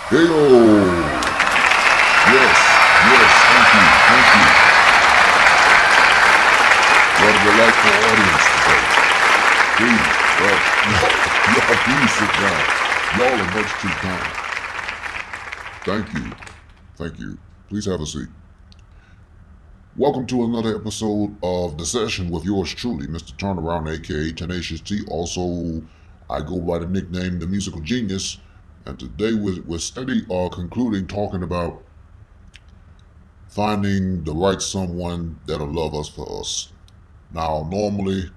Heyo! Yes, yes, thank you. What a delightful audience today. Please, y'all please sit down. Y'all are much too kind. Thank you. Please have a seat. Welcome to another episode of The Session with yours truly, Mr. Turnaround, aka Tenacious T. Also, I go by the nickname The Musical Genius. And today we're concluding talking about finding the right someone that'll love us for us. Now, normally,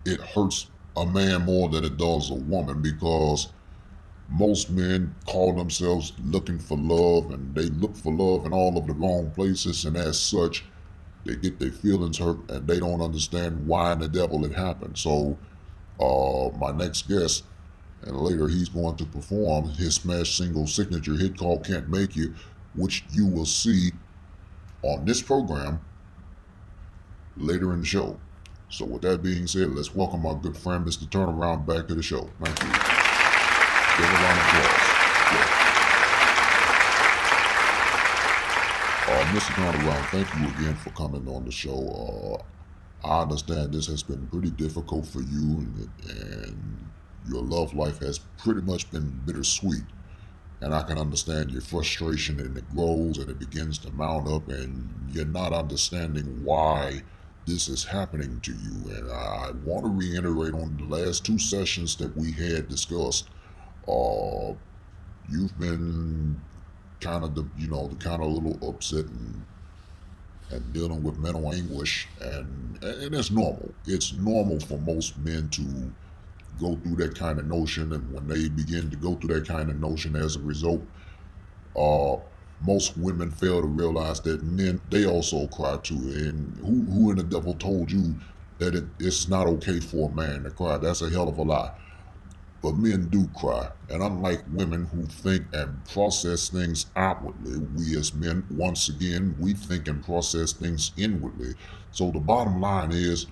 it hurts a man more than it does a woman because most men call themselves looking for love and they look for love in all of the wrong places, and as such, they get their feelings hurt and they don't understand why in the devil it happened. So, my next guest, and later he's going to perform his smash single signature hit called Can't Make You, which you will see on this program later in the show. So with that being said, let's welcome our good friend Mr. Turnaround back to the show. Thank you. Give a round of applause. Mr. Turnaround, thank you again for coming on the show. I understand this has been pretty difficult for you, and your love life has pretty much been bittersweet. And I can understand your frustration, and it grows and it begins to mount up, and you're not understanding why this is happening to you. And I want to reiterate on the last two sessions that we had discussed. You've been kind of the kind of little upset and dealing with mental anguish, and it's normal. It's normal for most men to go through that kind of notion, and when they begin to go through that kind of notion, as a result, uh, most women fail to realize that men, they also cry too. And who in the devil told you that it's not okay for a man to cry? That's a hell of a lie. But men do cry, and unlike women who think and process things outwardly, we as men, once again, we think and process things inwardly. So the bottom line is,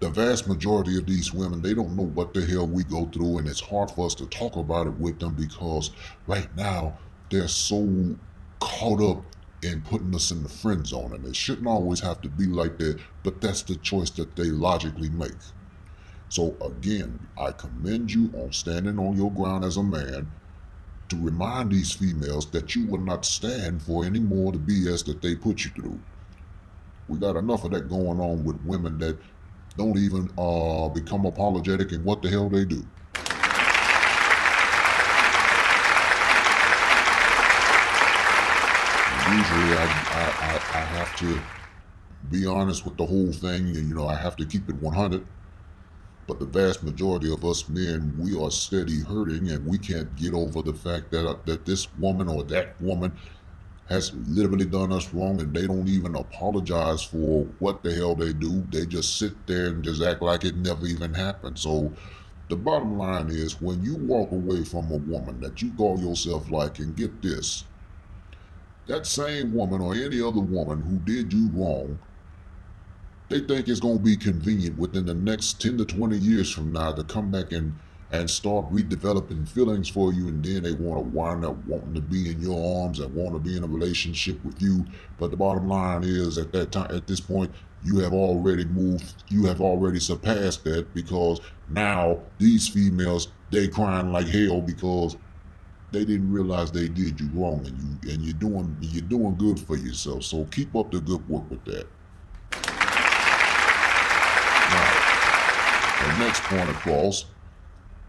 the vast majority of these women, they don't know what the hell we go through, and it's hard for us to talk about it with them because right now they're so caught up in putting us in the friend zone, and it shouldn't always have to be like that, but that's the choice that they logically make. So again, I commend you on standing on your ground as a man to remind these females that you will not stand for any more of the BS that they put you through. We got enough of that going on with women that don't even become apologetic in what the hell they do. Usually I have to be honest with the whole thing, and I have to keep it 100. But the vast majority of us men, we are steady hurting, and we can't get over the fact that this woman or that woman has literally done us wrong, and they don't even apologize for what the hell they do. They just sit there and just act like it never even happened. So the bottom line is, when you walk away from a woman that you call yourself like, and get this, that same woman or any other woman who did you wrong, they think it's going to be convenient within the next 10 to 20 years from now to come back and start redeveloping feelings for you, and then they want to wind up wanting to be in your arms and want to be in a relationship with you. But the bottom line is, at this point, you have already surpassed that, because now these females, they crying like hell because they didn't realize they did you wrong, and you're doing good for yourself. So keep up the good work with that. Now, the next point across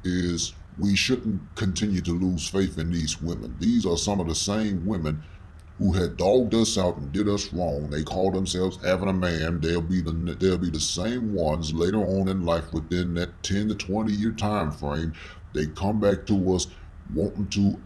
is, we shouldn't continue to lose faith in these women. These are some of the same women who had dogged us out and did us wrong. They call themselves having a man. They'll be the same ones later on in life, within that 10 to 20 year time frame. They come back to us wanting to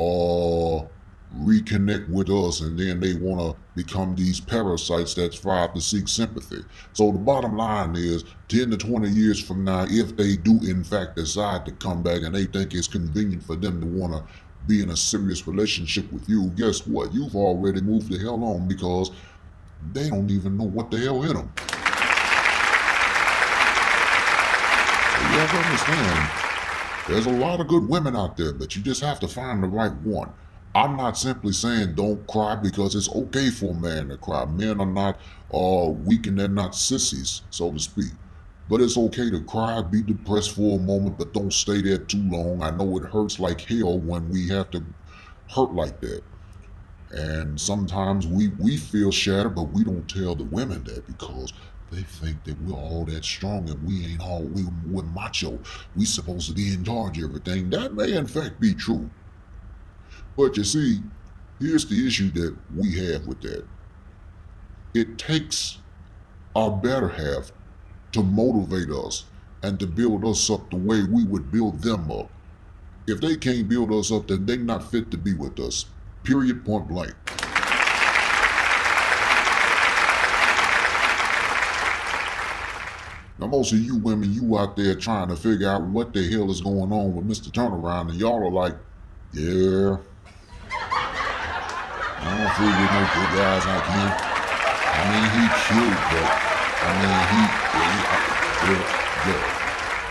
reconnect with us, and then they want to become these parasites that strive to seek sympathy. So the bottom line is, 10 to 20 years from now, if they do in fact decide to come back and they think it's convenient for them to want to be in a serious relationship with you, guess what? You've already moved the hell on, because they don't even know what the hell hit them. So you have to understand, There's a lot of good women out there, but you just have to find the right one. I'm not simply saying don't cry because it's okay for a man to cry. Men are not weak and they're not sissies, so to speak. But it's okay to cry, be depressed for a moment, but don't stay there too long. I know it hurts like hell when we have to hurt like that. And sometimes we feel shattered, but we don't tell the women that because they think that we're all that strong and we ain't all we're macho. We supposed to be in charge of everything. That may in fact be true. But you see, here's the issue that we have with that. It takes our better half to motivate us and to build us up the way we would build them up. If they can't build us up, then they're not fit to be with us. Period, point blank. Now, most of you women, you out there trying to figure out what the hell is going on with Mr. Turnaround, and y'all are like, yeah, I don't fool with no good guys like him. I mean, he cute, but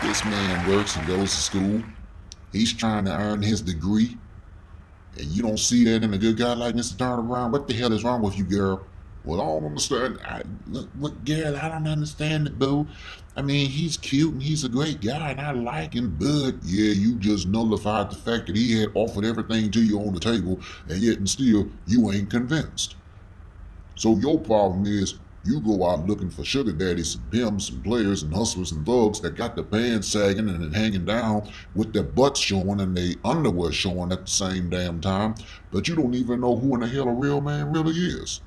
this man works and goes to school. He's trying to earn his degree, and you don't see that in a good guy like Mr. Turnaround. What the hell is wrong with you, girl? Well, I don't understand. Look, girl, I don't understand it, boo. I mean, he's cute and he's a great guy, and I like him, but yeah, you just nullified the fact that he had offered everything to you on the table, and yet and still you ain't convinced. So your problem is you go out looking for sugar daddies and pimps and players and hustlers and thugs that got their pants sagging and hanging down with their butts showing and their underwear showing at the same damn time, but you don't even know who in the hell a real man really is.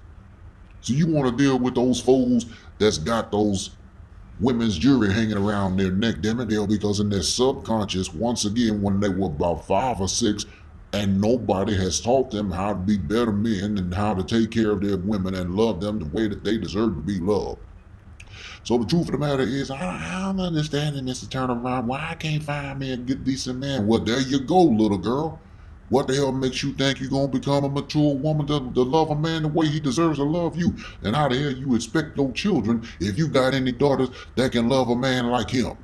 So you want to deal with those fools that's got those women's jewelry hanging around their neck, damn it, Dale, because in their subconscious, once again, when they were about 5 or 6, and nobody has taught them how to be better men and how to take care of their women and love them the way that they deserve to be loved. So the truth of the matter is, I don't understand it, Mr. Turnaround. Why I can't find me a good decent man? Well, there you go, little girl. What the hell makes you think you're going to become a mature woman to love a man the way he deserves to love you? And how the hell you expect no children if you got any daughters that can love a man like him?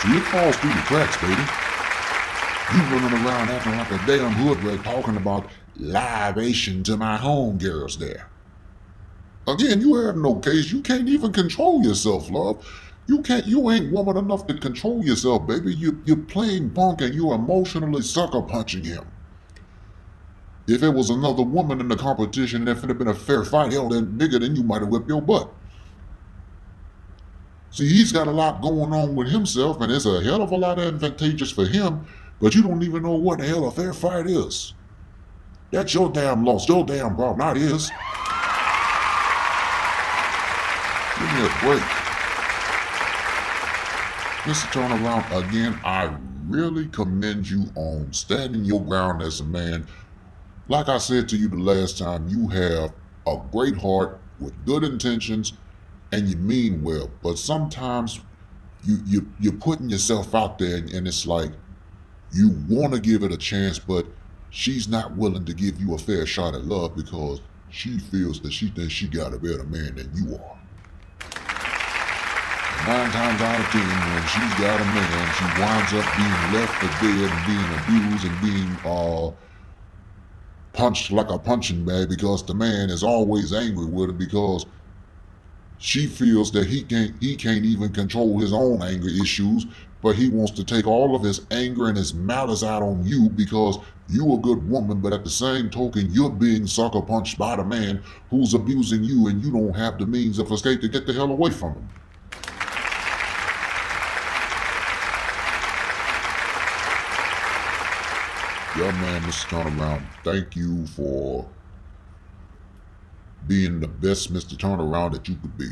So it falls through the cracks, baby. You running around acting like a damn hood rat talking about libation to my homegirls there. Again, you have no case. You can't even control yourself, love. You ain't woman enough to control yourself, baby. You're playing punk and you're emotionally sucker punching him. If it was another woman in the competition and if it had been a fair fight, hell, then nigga, then you might have whipped your butt. See, he's got a lot going on with himself, and it's a hell of a lot advantageous for him, but you don't even know what the hell a fair fight is. That's your damn loss, your damn problem, not his. Give me a break. Mr. Turnaround, again, I really commend you on standing your ground as a man. Like I said to you the last time, you have a great heart with good intentions and you mean well, but sometimes you're putting yourself out there and it's like you want to give it a chance, but she's not willing to give you a fair shot at love because she feels that she thinks she got a better man than you are. 9 times out of 10, when she's got a man, she winds up being left for dead and being abused and being punched like a punching bag because the man is always angry with her because she feels that he can't even control his own anger issues, but he wants to take all of his anger and his malice out on you because you're a good woman, but at the same token, you're being sucker punched by the man who's abusing you and you don't have the means of escape to get the hell away from him. Yeah, man, Mr. Turnaround, thank you for being the best Mr. Turnaround that you could be.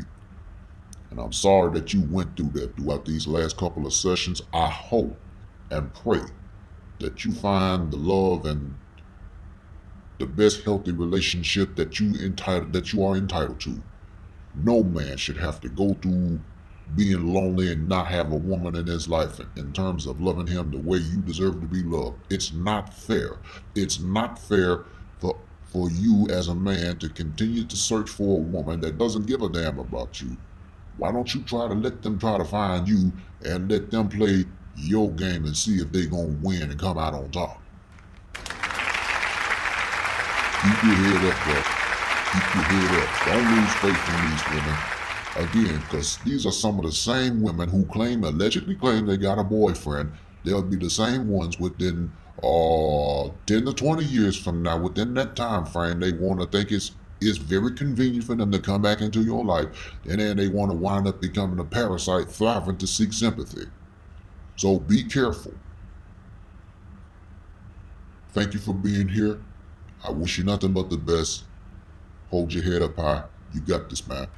And I'm sorry that you went through that throughout these last couple of sessions. I hope and pray that you find the love and the best healthy relationship that you are entitled to. No man should have to go through being lonely and not have a woman in his life in terms of loving him the way you deserve to be loved. It's not fair. It's not fair for you as a man to continue to search for a woman that doesn't give a damn about you. Why don't you try to let them try to find you and let them play your game and see if they gonna win and come out on top? Keep your head up, bro. Keep your head up. Don't lose faith in these women. Again, because these are some of the same women who allegedly claim they got a boyfriend. They'll be the same ones within 10 to 20 years from now, within that time frame. They want to think it's very convenient for them to come back into your life, and then they want to wind up becoming a parasite, thriving to seek sympathy. So be careful. Thank you for being here. I wish you nothing but the best. Hold your head up high. You got this, man.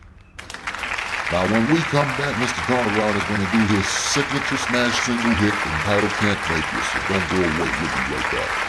Now, when we come back, Mr. Colorado is going to do his signature smash single hit entitled Can't Make It. So don't go away. We'll be right back.